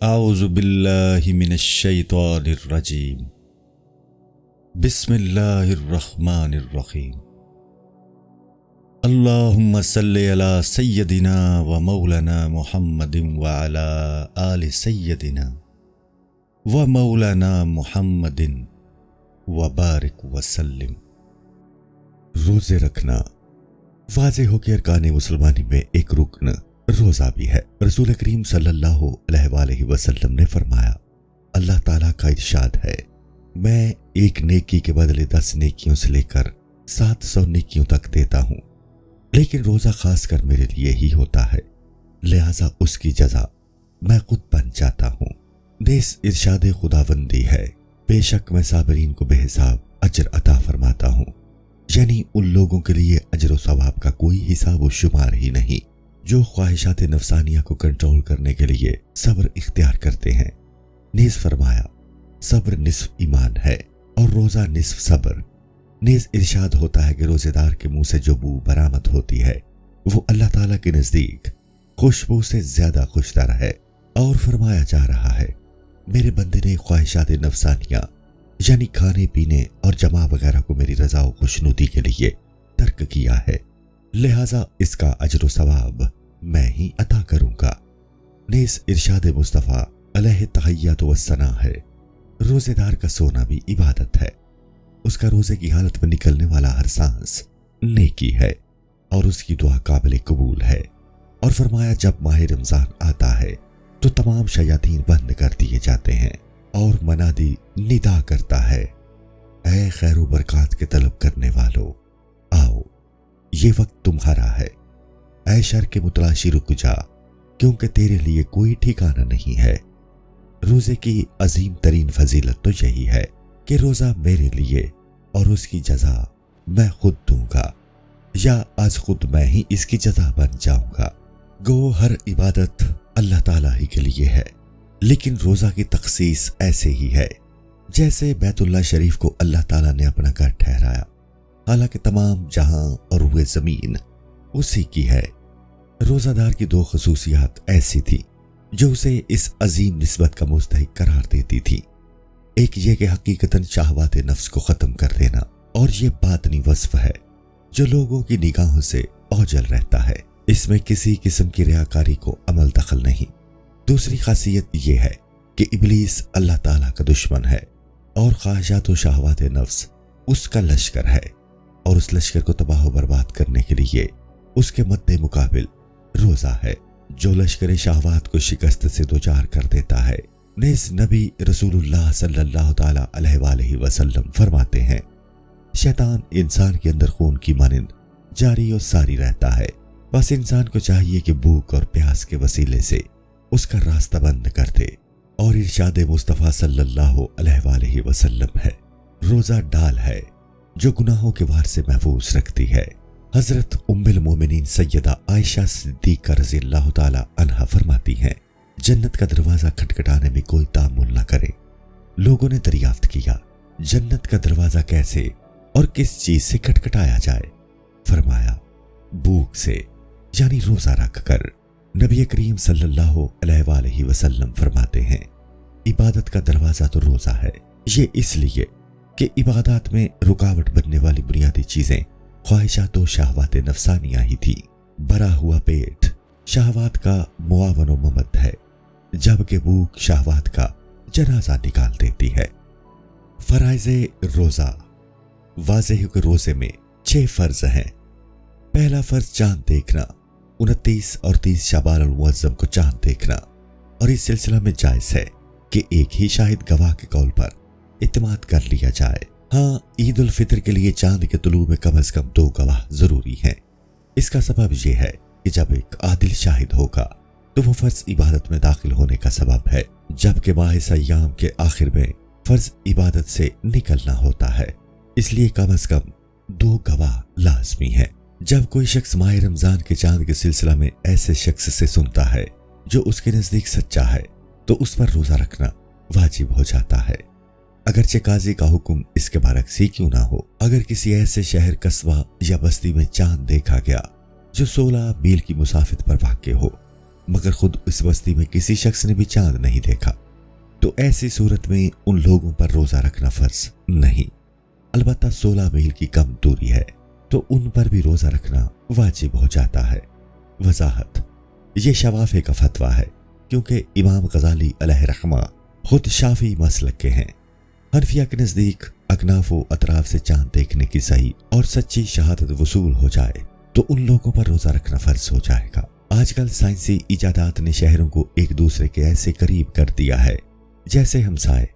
اعوذ باللہ من الشیطان الرجیم بسم اللہ الرحمن الرحیم اللہم صلی علی سیدنا و مولانا محمد وعلی آل سیدنا و مولانا محمد وبارک وسلم۔ روزے رکھنا واضح ہو کہ ارکان مسلمانی میں ایک رکن روزہ بھی ہے۔ رسول کریم صلی اللہ علیہ وآلہ وسلم نے فرمایا، اللہ تعالیٰ کا ارشاد ہے، میں ایک نیکی کے بدلے 10 نیکیوں سے لے کر 700 نیکیوں تک دیتا ہوں، لیکن روزہ خاص کر میرے لیے ہی ہوتا ہے، لہٰذا اس کی جزا میں خود بن جاتا ہوں۔ نیز ارشاد خداوندی ہے، بے شک میں صابرین کو بے حساب اجر عطا فرماتا ہوں، یعنی ان لوگوں کے لیے اجر و ثواب کا کوئی حساب و شمار ہی نہیں جو خواہشات نفسانیہ کو کنٹرول کرنے کے لیے صبر اختیار کرتے ہیں۔ نیز فرمایا، صبر نصف ایمان ہے اور روزہ نصف صبر۔ نیز ارشاد ہوتا ہے کہ روزے دار کے منہ سے جو بو برآمد ہوتی ہے وہ اللہ تعالیٰ کے نزدیک خوشبو سے زیادہ خوشتر ہے، اور فرمایا جا رہا ہے، میرے بندے نے خواہشات نفسانیہ یعنی کھانے پینے اور جمع وغیرہ کو میری رضا و خوشنودی کے لیے ترک کیا ہے، لہٰذا اس کا اجر و ثواب میں ہی عطا کروں گا۔ نیز ارشاد مصطفیٰ علیہ تحیات و ثنا ہے، روزے دار کا سونا بھی عبادت ہے، اس کا روزے کی حالت میں نکلنے والا ہر سانس نیکی ہے اور اس کی دعا قابل قبول ہے۔ اور فرمایا، جب ماہ رمضان آتا ہے تو تمام شیاطین بند کر دیے جاتے ہیں اور منادی ندا کرتا ہے، اے خیر و برکات کے طلب کرنے والو، آؤ یہ وقت تمہارا ہے، اے شر کے متلاشی رک جا، کیونکہ تیرے لیے کوئی ٹھکانہ نہیں ہے۔ روزے کی عظیم ترین فضیلت تو یہی ہے کہ روزہ میرے لیے اور اس کی جزا میں خود دوں گا، یا آج خود میں ہی اس کی جزا بن جاؤں گا۔ گو ہر عبادت اللہ تعالیٰ ہی کے لیے ہے، لیکن روزہ کی تخصیص ایسے ہی ہے جیسے بیت اللہ شریف کو اللہ تعالیٰ نے اپنا گھر ٹھہرایا، حالانکہ تمام جہاں اور روئے زمین اسی کی ہے۔ روزہ دار کی 2 خصوصیات ایسی تھی جو اسے اس عظیم نسبت کا مستحق قرار دیتی تھی، ایک یہ کہ حقیقتاً شہوات نفس کو ختم کر دینا، اور یہ باطنی وصف ہے جو لوگوں کی نگاہوں سے اوجھل رہتا ہے، اس میں کسی قسم کی ریاکاری کو عمل دخل نہیں۔ دوسری خاصیت یہ ہے کہ ابلیس اللہ تعالیٰ کا دشمن ہے اور خواہشات و شہوات نفس اس کا لشکر ہے، اور اس لشکر کو تباہ و برباد کرنے کے لیے اس کے مد مقابل روزہ ہے جو لشکر شہوات کو شکست سے دوچار کر دیتا ہے۔ نیز نبی رسول اللہ صلی اللہ تعالیٰ علیہ وآلہ وسلم فرماتے ہیں، شیطان انسان کے اندر خون کی مانند جاری اور ساری رہتا ہے، بس انسان کو چاہیے کہ بھوک اور پیاس کے وسیلے سے اس کا راستہ بند کر دے۔ اور ارشاد مصطفیٰ صلی اللہ علیہ وآلہ وسلم ہے، روزہ ڈال ہے جو گناہوں کے وار سے محفوظ رکھتی ہے۔ حضرت ام المومنین سیدہ عائشہ صدیقہ رضی اللہ تعالی عنہا فرماتی ہیں، جنت کا دروازہ کھٹکھٹانے میں کوئی تامل نہ کرے۔ لوگوں نے دریافت کیا، جنت کا دروازہ کیسے اور کس چیز سے کھٹکھٹایا جائے؟ فرمایا، بھوک سے، یعنی روزہ رکھ کر۔ نبی کریم صلی اللہ علیہ وآلہ وسلم فرماتے ہیں، عبادت کا دروازہ تو روزہ ہے، یہ اس لیے کہ عبادات میں رکاوٹ بننے والی بنیادی چیزیں خواہشات و شہوات نفسانیہ ہی تھی۔ بھرا ہوا پیٹ شہوات کا معاون و ممد ہے، جبکہ بھوک شہوات کا جنازہ نکال دیتی ہے۔ فرائض روزہ واضح ہے کہ روزے میں 6 فرض ہیں۔ پہلا فرض چاند دیکھنا، 29 اور 30 شعبان المعظم کو چاند دیکھنا، اور اس سلسلہ میں جائز ہے کہ ایک ہی شاہد گواہ کے قول پر اعتماد کر لیا جائے۔ ہاں، عید الفطر کے لیے چاند کے طلوع میں کم از کم 2 گواہ ضروری ہیں۔ اس کا سبب یہ ہے کہ جب ایک عادل شاہد ہوگا تو وہ فرض عبادت میں داخل ہونے کا سبب ہے، جبکہ ماہ سیام کے آخر میں فرض عبادت سے نکلنا ہوتا ہے، اس لیے کم از کم 2 گواہ لازمی ہیں۔ جب کوئی شخص ماہ رمضان کے چاند کے سلسلہ میں ایسے شخص سے سنتا ہے جو اس کے نزدیک سچا ہے تو اس پر روزہ رکھنا واجب ہو جاتا ہے، اگرچہ قاضی کا حکم اس کے برعکس ہی کیوں نہ ہو۔ اگر کسی ایسے شہر، قصبہ یا بستی میں چاند دیکھا گیا جو 16 میل کی مسافت پر واقع ہو مگر خود اس بستی میں کسی شخص نے بھی چاند نہیں دیکھا، تو ایسی صورت میں ان لوگوں پر روزہ رکھنا فرض نہیں، البتہ 16 میل کی کم دوری ہے تو ان پر بھی روزہ رکھنا واجب ہو جاتا ہے۔ وضاحت: یہ شوافی کا فتویٰ ہے کیونکہ امام غزالی علیہ رحمہ خود شافعی مسلک کے ہیں۔ حنفیہ کے نزدیک اکناف و اطراف سے چاند دیکھنے کی صحیح اور سچی شہادت وصول ہو جائے تو ان لوگوں پر روزہ رکھنا فرض ہو جائے گا۔ آج کل سائنسی ایجادات نے شہروں کو ایک دوسرے کے ایسے قریب کر دیا ہے جیسے ہمسائے،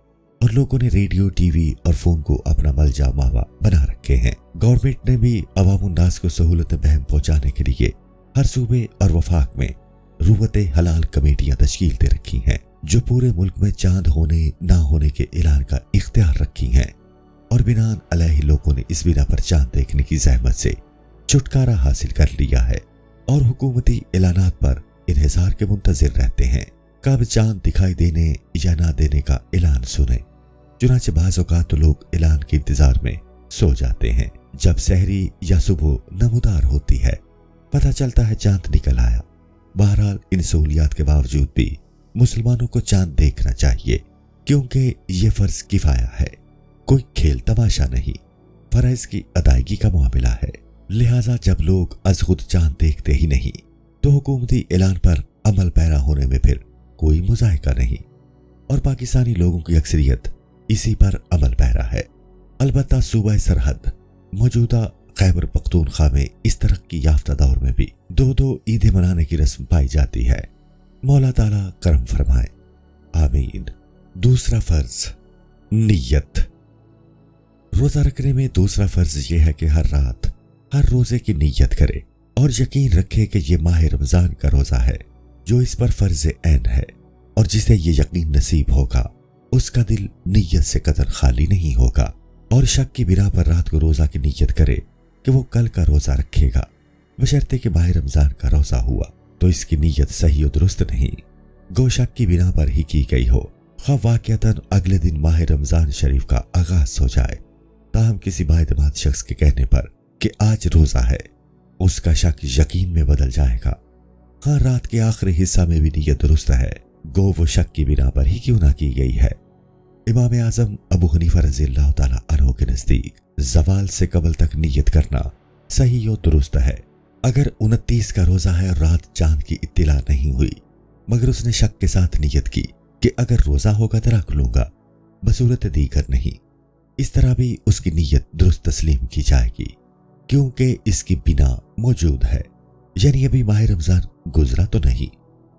اور لوگوں نے ریڈیو، ٹی وی اور فون کو اپنا ملجا ماوا بنا رکھے ہیں۔ گورنمنٹ نے بھی عوام الناس کو سہولت بہم پہنچانے کے لیے ہر صوبے اور وفاق میں روت حلال کمیٹیاں تشکیل دے رکھی ہیں جو پورے ملک میں چاند ہونے نہ ہونے کے اعلان کا اختیار رکھی ہیں، اور بناءً علیہ لوگوں نے اس بنا پر چاند دیکھنے کی زحمت سے چھٹکارا حاصل کر لیا ہے اور حکومتی اعلانات پر انحصار کے منتظر رہتے ہیں کب چاند دکھائی دینے یا نہ دینے کا اعلان سنیں۔ چنانچہ بعض اوقات تو لوگ اعلان کے انتظار میں سو جاتے ہیں، جب سحری یا صبح نمودار ہوتی ہے پتہ چلتا ہے چاند نکل آیا۔ بہرحال ان سہولیات کے باوجود بھی مسلمانوں کو چاند دیکھنا چاہیے کیونکہ یہ فرض کفایہ ہے، کوئی کھیل تماشا نہیں، فرائض کی ادائیگی کا معاملہ ہے۔ لہٰذا جب لوگ از خود چاند دیکھتے ہی نہیں تو حکومتی اعلان پر عمل پیرا ہونے میں پھر کوئی مذائقہ نہیں، اور پاکستانی لوگوں کی اکثریت اسی پر عمل پیرا ہے۔ البتہ صوبہ سرحد موجودہ خیبر پختونخوا میں اس ترقی یافتہ دور میں بھی دو عیدیں منانے کی رسم پائی جاتی ہے۔ مولا تعالیٰ کرم فرمائے، آمین۔ دوسرا فرض، نیت۔ روزہ رکھنے میں دوسرا فرض یہ ہے کہ ہر رات ہر روزے کی نیت کرے اور یقین رکھے کہ یہ ماہ رمضان کا روزہ ہے جو اس پر فرض عین ہے، اور جسے یہ یقین نصیب ہوگا اس کا دل نیت سے قطعاً خالی نہیں ہوگا، اور شک کی بنا پر رات کو روزہ کی نیت کرے کہ وہ کل کا روزہ رکھے گا، بشرطے کہ ماہ رمضان کا روزہ ہوا تو اس کی نیت صحیح و درست نہیں، گو شک کی بنا پر ہی کی گئی ہو، خواہ واقعتاً اگلے دن ماہ رمضان شریف کا آغاز ہو جائے، تاہم کسی بااعتماد شخص کے کہنے پر کہ آج روزہ ہے اس کا شک یقین میں بدل جائے گا، ہاں رات کے آخری حصہ میں بھی نیت درست ہے، گو وہ شک کی بنا پر ہی کیوں نہ کی گئی ہے۔ امام اعظم ابو حنیفہ رضی اللہ تعالیٰ عنہ کے نزدیک زوال سے قبل تک نیت کرنا صحیح و درست ہے۔ اگر 29 کا روزہ ہے اور رات چاند کی اطلاع نہیں ہوئی مگر اس نے شک کے ساتھ نیت کی کہ اگر روزہ ہوگا تو رکھ لوں گا بصورت دیگر نہیں، اس طرح بھی اس کی نیت درست تسلیم کی جائے گی کیونکہ اس کی بنا موجود ہے، یعنی ابھی ماہ رمضان گزرا تو نہیں۔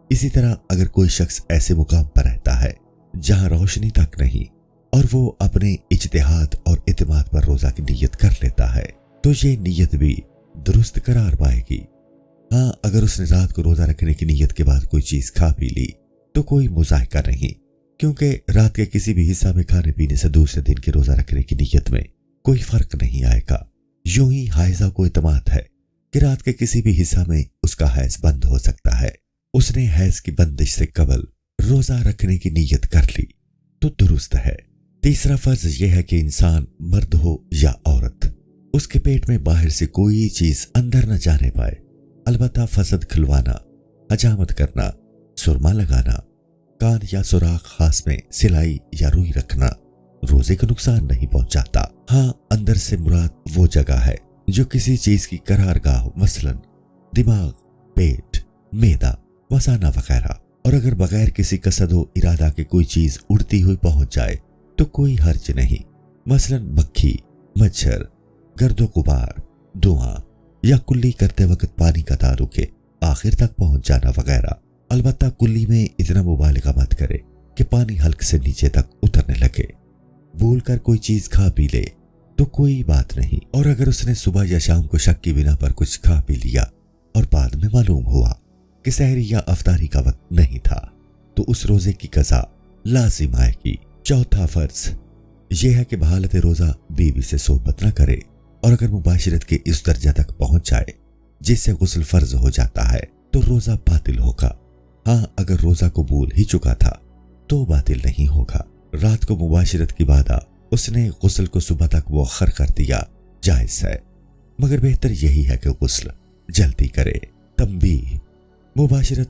اسی طرح اگر کوئی شخص ایسے مقام پر رہتا ہے جہاں روشنی تک نہیں اور وہ اپنے اجتہاد اور اعتماد پر روزہ کی نیت کر لیتا ہے تو یہ نیت بھی درست قرار پائے گی۔ ہاں اگر اس نے رات کو روزہ رکھنے کی نیت کے بعد کوئی چیز کھا پی لی تو کوئی مذائقہ نہیں، کیونکہ رات کے کسی بھی حصہ میں کھانے پینے سے دوسرے دن کے روزہ رکھنے کی نیت میں کوئی فرق نہیں آئے گا۔ یوں ہی حائضہ کو اعتماد ہے کہ رات کے کسی بھی حصہ میں اس کا حیض بند ہو سکتا ہے، اس نے حیض کی بندش سے قبل روزہ رکھنے کی نیت کر لی تو درست ہے۔ تیسرا فرض یہ ہے کہ انسان مرد ہو یا عورت اس کے پیٹ میں باہر سے کوئی چیز اندر نہ جانے پائے، البتہ فسد کھلوانا، حجامت کرنا، سرما لگانا، کان یا سوراخ خاص میں سلائی یا روئی رکھنا روزے کو نقصان نہیں پہنچاتا۔ ہاں اندر سے مراد وہ جگہ ہے جو کسی چیز کی قرارگاہ ہو، مثلا دماغ، پیٹ، معدہ، مثانہ وغیرہ، اور اگر بغیر کسی قصد و ارادہ کے کوئی چیز اڑتی ہوئی پہنچ جائے تو کوئی حرج نہیں، مثلا مکھی، مچھر، گرد و غبار، دھواں یا کلی کرتے وقت پانی کا تعلق آخر تک پہنچ جانا وغیرہ۔ البتہ کلی میں اتنا مبالغہ مت کرے کہ پانی حلق سے نیچے تک اترنے لگے۔ بھول کر کوئی چیز کھا پی لے تو کوئی بات نہیں، اور اگر اس نے صبح یا شام کو شک کی بنا پر کچھ کھا پی لیا اور بعد میں معلوم ہوا کہ سحری یا افطاری کا وقت نہیں تھا تو اس روزے کی قضا لازم آئے گی۔ چوتھا فرض یہ ہے کہ بحالت روزہ بیوی سے صحبت نہ کرے، اور اگر مباشرت کے اس درجہ تک پہنچ جائے جس سے غسل فرض ہو جاتا ہے تو روزہ باطل ہوگا۔ ہاں اگر روزہ قبول ہی چکا تھا تو باطل نہیں ہوگا۔ رات کو مباشرت کی بعد اس نے غسل کو صبح تک مؤخر کر دیا، جائز ہے، مگر بہتر یہی ہے کہ غسل جلدی کرے۔ تنبیہ: مباشرت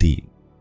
3,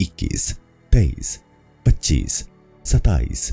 21, 23, 25, 27,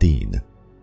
3,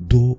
2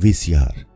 VCR,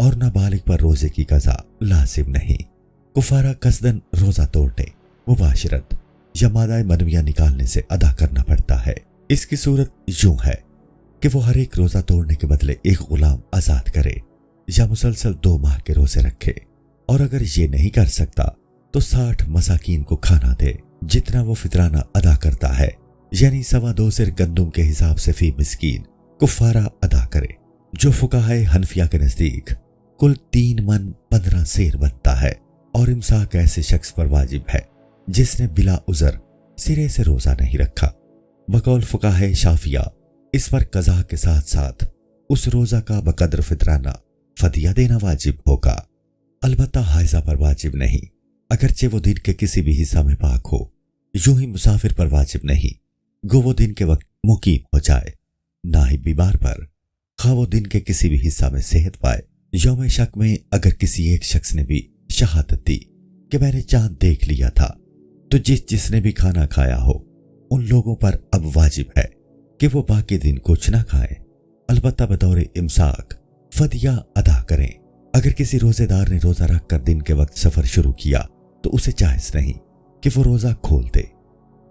اور نابالغ پر روزے کی قضا لازم نہیں۔ کفارہ قصدن روزہ توڑنے، مباشرت یا مادہ منویہ نکالنے سے ادا کرنا پڑتا ہے۔ اس کی صورت یوں ہے کہ وہ ہر ایک روزہ توڑنے کے بدلے ایک غلام آزاد کرے یا مسلسل 2 ماہ کے روزے رکھے، اور اگر یہ نہیں کر سکتا تو 60 مساکین کو کھانا دے جتنا وہ فطرانہ ادا کرتا ہے، یعنی 2.25 سیر گندم کے حساب سے فی مسکین کفارہ ادا کرے، جو فقہائے حنفیہ کے نزدیک کل 3 من 15 سیر بنتا ہے۔ اور امساک ایسے شخص پر واجب ہے جس نے بلا عذر سرے سے روزہ نہیں رکھا۔ بقول فقہائے شافعیہ اس پر قضا کے ساتھ ساتھ اس روزہ کا بقدر فطرانہ فدیہ دینا واجب ہوگا، البتہ حائضہ پر واجب نہیں، اگرچہ وہ دن کے کسی بھی حصہ میں پاک ہو۔ یوں ہی مسافر پر واجب نہیں، گو وہ دن کے وقت مقیم ہو جائے۔ نہ ہی بیمار پر، خواہ وہ دن کے کسی بھی حصہ میں صحت پائے۔ یوم شک میں اگر کسی ایک شخص نے بھی شہادت دی کہ میں نے چاند دیکھ لیا تھا، تو جس نے بھی کھانا کھایا ہو ان لوگوں پر اب واجب ہے کہ وہ باقی دن کچھ نہ کھائیں، البتہ بطور امساک فدیہ ادا کریں۔ اگر کسی روزے دار نے روزہ رکھ کر دن کے وقت سفر شروع کیا تو اسے جائز نہیں کہ وہ روزہ کھول دے۔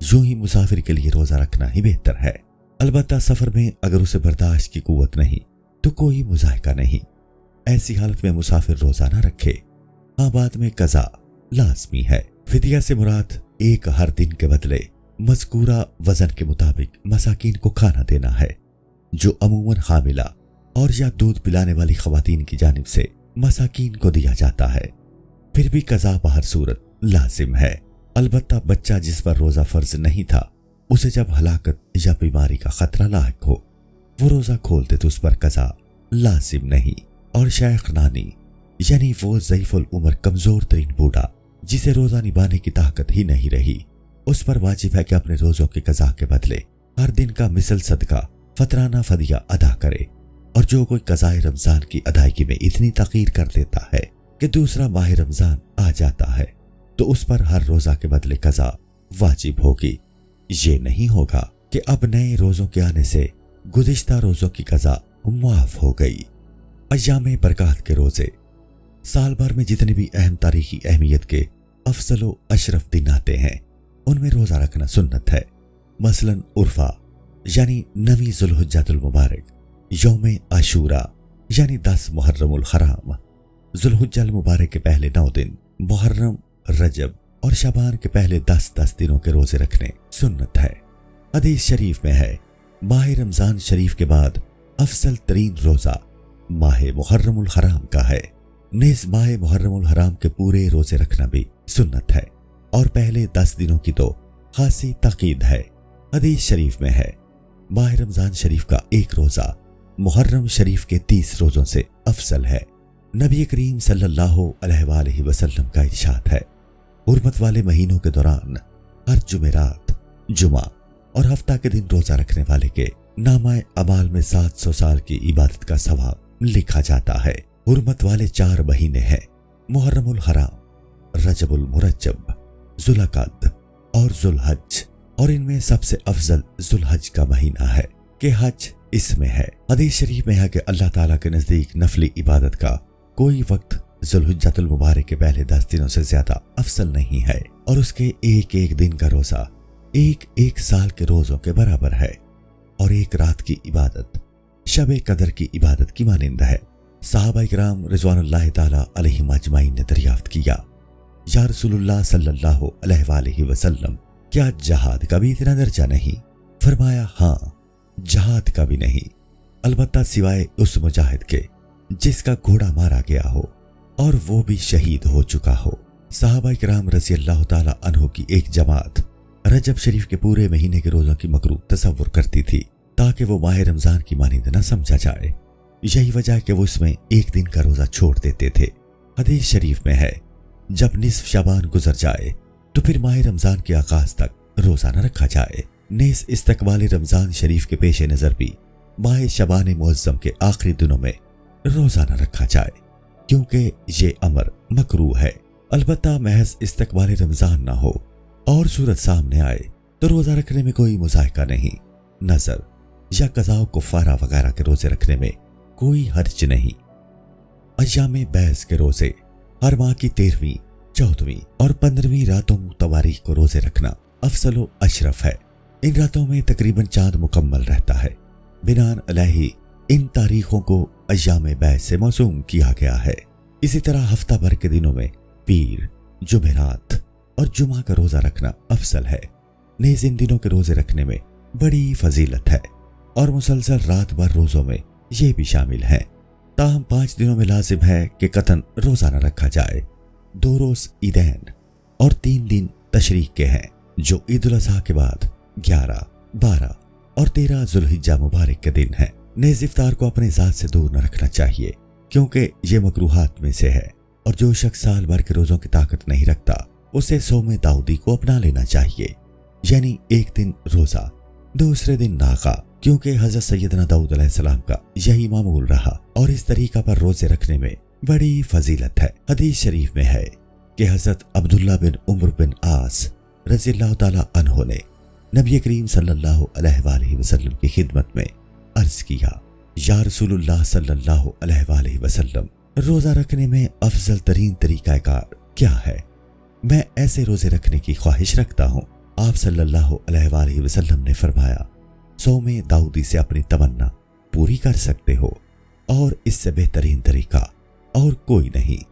یوں ہی مسافر کے لیے روزہ رکھنا ہی بہتر ہے، البتہ سفر میں اگر اسے برداشت کی قوت نہیں تو کوئی مذائقہ نہیں۔ ایسی حالت میں مسافر روزہ نہ رکھے، ہاں بعد میں قضا لازمی ہے۔ فدیہ سے مراد ایک ہر دن کے بدلے مذکورہ وزن کے مطابق مساکین کو کھانا دینا ہے، جو عموماً حاملہ اور یا دودھ پلانے والی خواتین کی جانب سے مساکین کو دیا جاتا ہے۔ پھر بھی قضا بہر صورت لازم ہے، البتہ بچہ جس پر روزہ فرض نہیں تھا اسے جب ہلاکت یا بیماری کا خطرہ لاحق ہو وہ روزہ کھول دے تو اس پر قضا لازم نہیں۔ اور شیخ نانی یعنی وہ ضعیف العمر کمزور ترین بوڑھا جسے روزہ نبھانے کی طاقت ہی نہیں رہی، اس پر واجب ہے کہ اپنے روزوں کی قضا کے بدلے ہر دن کا مثل صدقہ فطرانہ فدیہ ادا کرے۔ اور جو کوئی قضاء رمضان کی ادائیگی میں اتنی تاخیر کر دیتا ہے کہ دوسرا ماہ رمضان آ جاتا ہے تو اس پر ہر روزہ کے بدلے قضا واجب ہوگی۔ یہ نہیں ہوگا کہ اب نئے روزوں کے آنے سے گزشتہ روزوں کی قضا معاف ہو گئی۔ ایام برکات کے روزے سال بھر میں جتنے بھی اہم تاریخی اہمیت کے افضل و اشرف دن آتے ہیں ان میں روزہ رکھنا سنت ہے۔ مثلا عرفہ یعنی 9 ذوالحجۃ المبارک، یوم عاشوراء یعنی 10 محرم الحرام، ذوالحجہ المبارک کے پہلے 9 دن، محرم، رجب اور شعبان کے پہلے 10 دنوں کے روزے رکھنے سنت ہے۔ حدیث شریف میں ہے ماہ رمضان شریف کے بعد افضل ترین روزہ ماہ محرم الحرام کا ہے، نیز ماہ محرم الحرام کے پورے روزے رکھنا بھی سنت ہے، اور پہلے 10 دنوں کی تو خاصی تاکید ہے۔ حدیث شریف میں ہے ماہ رمضان شریف کا ایک روزہ محرم شریف کے 30 روزوں سے افضل ہے۔ نبی کریم صلی اللہ علیہ وآلہ وسلم کا ارشاد ہے حرمت والے مہینوں کے دوران ہر جمعرات، جمعہ اور ہفتہ کے دن روزہ رکھنے والے کے نامہ اعمال میں 700 سال کی عبادت کا ثواب لکھا جاتا ہے۔ حرمت والے 4 مہینے ہیں محرم الحرام، رجب المرجب، ذوالقعدہ اور ذوالحج، اور ان میں سب سے افضل ذوالحج کا مہینہ ہے کہ حج اس میں ہے۔ حدیث شریف میں ہے کہ اللہ تعالیٰ کے نزدیک نفلی عبادت کا کوئی وقت ذوالحجۃ المبارک کے پہلے 10 دنوں سے زیادہ افضل نہیں ہے، اور اس کے ایک ایک دن کا روزہ ایک سال کے روزوں کے برابر ہے، اور ایک رات کی عبادت شب قدر کی عبادت کی مانند ہے۔ صحابہ کرام رضوان اللہ تعالی علیہم اجمعین نے دریافت کیا، یا رسول اللہ صلی اللہ علیہ وآلہ وسلم، کیا جہاد کا بھی اتنا درجہ نہیں؟ فرمایا ہاں، جہاد کا بھی نہیں، البتہ سوائے اس مجاہد کے جس کا گھوڑا مارا گیا ہو اور وہ بھی شہید ہو چکا ہو۔ صحابہ کرام رضی اللہ تعالی عنہ کی ایک جماعت رجب شریف کے پورے مہینے کے روزوں کی مکروہ تصور کرتی تھی تاکہ وہ ماہ رمضان کی مانند نہ سمجھا جائے، یہی وجہ ہے کہ وہ اس میں ایک دن کا روزہ چھوڑ دیتے تھے۔ حدیث شریف میں ہے جب نصف شعبان گزر جائے تو پھر ماہ رمضان کے آغاز تک روزہ نہ رکھا جائے، نیز استقبال رمضان شریف کے پیش نظر بھی ماہ شعبان معظم کے آخری دنوں میں روزہ نہ رکھا جائے، کیونکہ یہ امر مکروہ ہے۔ البتہ محض استقبال رمضان نہ ہو اور صورت سامنے آئے تو روزہ رکھنے میں کوئی مذائقہ نہیں، نظر یا قضاء و کفارہ وغیرہ کے روزے رکھنے میں کوئی حرج نہیں۔ ایام بیس کے روزے ہر ماہ کی 13ویں، 14ویں اور 15ویں راتوں تواریخ کو روزے رکھنا افضل و اشرف ہے۔ ان راتوں میں تقریباً چاند مکمل رہتا ہے۔ بناء علیہ ان تاریخوں کو ایام بیس سے موسوم کیا گیا ہے۔ اسی طرح ہفتہ بھر کے دنوں میں پیر، جمعرات اور جمعہ کا روزہ رکھنا افضل ہے۔ نیز ان دنوں کے روزے رکھنے میں بڑی فضیلت ہے اور مسلسل رات بھر روزوں میں یہ بھی شامل ہے۔ تاہم 5 دنوں میں لازم ہے کہ قطعاً روزہ نہ رکھا جائے۔ 2 روز عیدین اور 3 دن تشریق کے ہیں جو عید الاضحیٰ کے بعد 11، 12 اور 13 ذوالحجہ مبارک کے دن ہیں۔ نیز افطار کو اپنے ذات سے دور نہ رکھنا چاہیے کیونکہ یہ مکروہات میں سے ہے، اور جو شخص سال بھر کے روزوں کی طاقت نہیں رکھتا اسے صوم داؤدی کو اپنا لینا چاہیے، یعنی ایک دن روزہ دوسرے دن ناغہ، کیونکہ حضرت سیدنا داؤد علیہ السلام کا یہی معمول رہا اور اس طریقہ پر روزے رکھنے میں بڑی فضیلت ہے۔ حدیث شریف میں ہے کہ حضرت عبداللہ بن عمر بن عاص رضی اللہ تعالی عنہ نے نبی کریم صلی اللہ علیہ وآلہ وسلم کی خدمت میں عرض کیا، یا رسول اللہ صلی اللہ علیہ وآلہ وسلم، روزہ رکھنے میں افضل ترین طریقہ کار کیا ہے؟ میں ایسے روزے رکھنے کی خواہش رکھتا ہوں۔ آپ صلی اللہ علیہ وآلہ وسلم نے فرمایا، صوم داؤدی سے اپنی تمنا پوری کر سکتے ہو اور اس سے بہترین طریقہ اور کوئی نہیں۔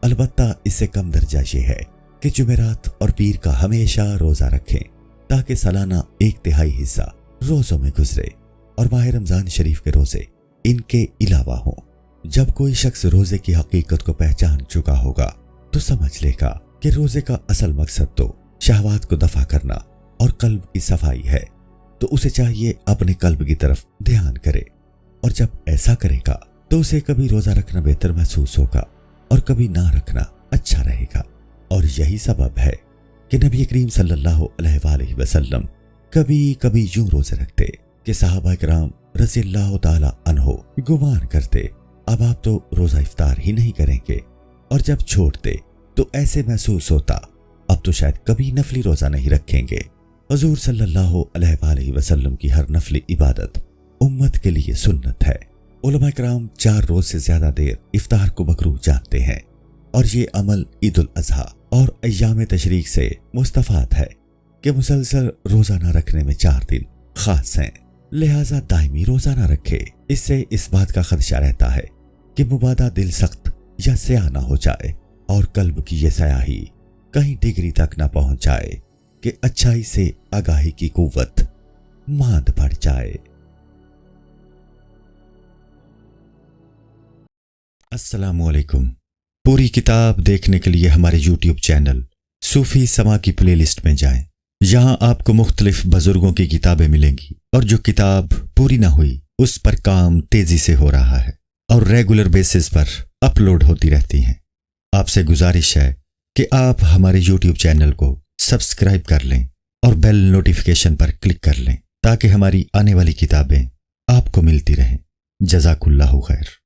البتہ اس سے کم درجہ یہ ہے کہ جمعرات اور پیر کا ہمیشہ روزہ رکھیں تاکہ سالانہ 1/3 حصہ روزوں میں گزرے اور ماہ رمضان شریف کے روزے ان کے علاوہ ہوں۔ جب کوئی شخص روزے کی حقیقت کو پہچان چکا ہوگا تو سمجھ لے گا کہ روزے کا اصل مقصد تو شہوات کو دفع کرنا اور قلب کی صفائی ہے، تو اسے چاہیے اپنے قلب کی طرف دھیان کرے، اور جب ایسا کرے گا تو اسے کبھی روزہ رکھنا بہتر محسوس ہوگا اور کبھی نہ رکھنا اچھا رہے گا۔ اور یہی سبب ہے کہ نبی کریم صلی اللہ علیہ وآلہ وسلم کبھی کبھی یوں روزے رکھتے کہ صحابہ کرام رضی اللہ تعالی عنہ گمان کرتے اب آپ تو روزہ افطار ہی نہیں کریں گے، اور جب چھوڑتے تو ایسے محسوس ہوتا اب تو شاید کبھی نفلی روزہ نہیں رکھیں گے۔ حضور صلی اللہ علیہ وآلہ وسلم کی ہر نفلی عبادت امت کے لیے سنت ہے۔ علماء کرام 4 روز سے زیادہ دیر افطار کو مکروہ جانتے ہیں، اور یہ عمل عید الاضحیٰ اور ایام تشریق سے مستفاد ہے کہ مسلسل روزہ نہ رکھنے میں 4 دن خاص ہیں، لہٰذا دائمی روزہ نہ رکھے۔ اس سے اس بات کا خدشہ رہتا ہے کہ مبادا دل سخت یا سیاہ نہ ہو جائے اور قلب کی یہ سیاہی کہیں ڈگری تک نہ پہنچ جائے کہ اچھائی سے آگاہی کی قوت ماند پڑ جائے۔ السلام علیکم۔ پوری کتاب دیکھنے کے لیے ہمارے YouTube چینل صوفی سما کی پلے لسٹ میں جائیں۔ یہاں آپ کو مختلف بزرگوں کی کتابیں ملیں گی، اور جو کتاب پوری نہ ہوئی اس پر کام تیزی سے ہو رہا ہے اور ریگولر بیسس پر اپلوڈ ہوتی رہتی ہیں۔ آپ سے گزارش ہے کہ آپ ہمارے YouTube چینل کو سبسکرائب کر لیں اور بیل نوٹیفیکیشن پر کلک کر لیں تاکہ ہماری آنے والی کتابیں آپ کو ملتی رہیں۔ جزاک اللہ خیر۔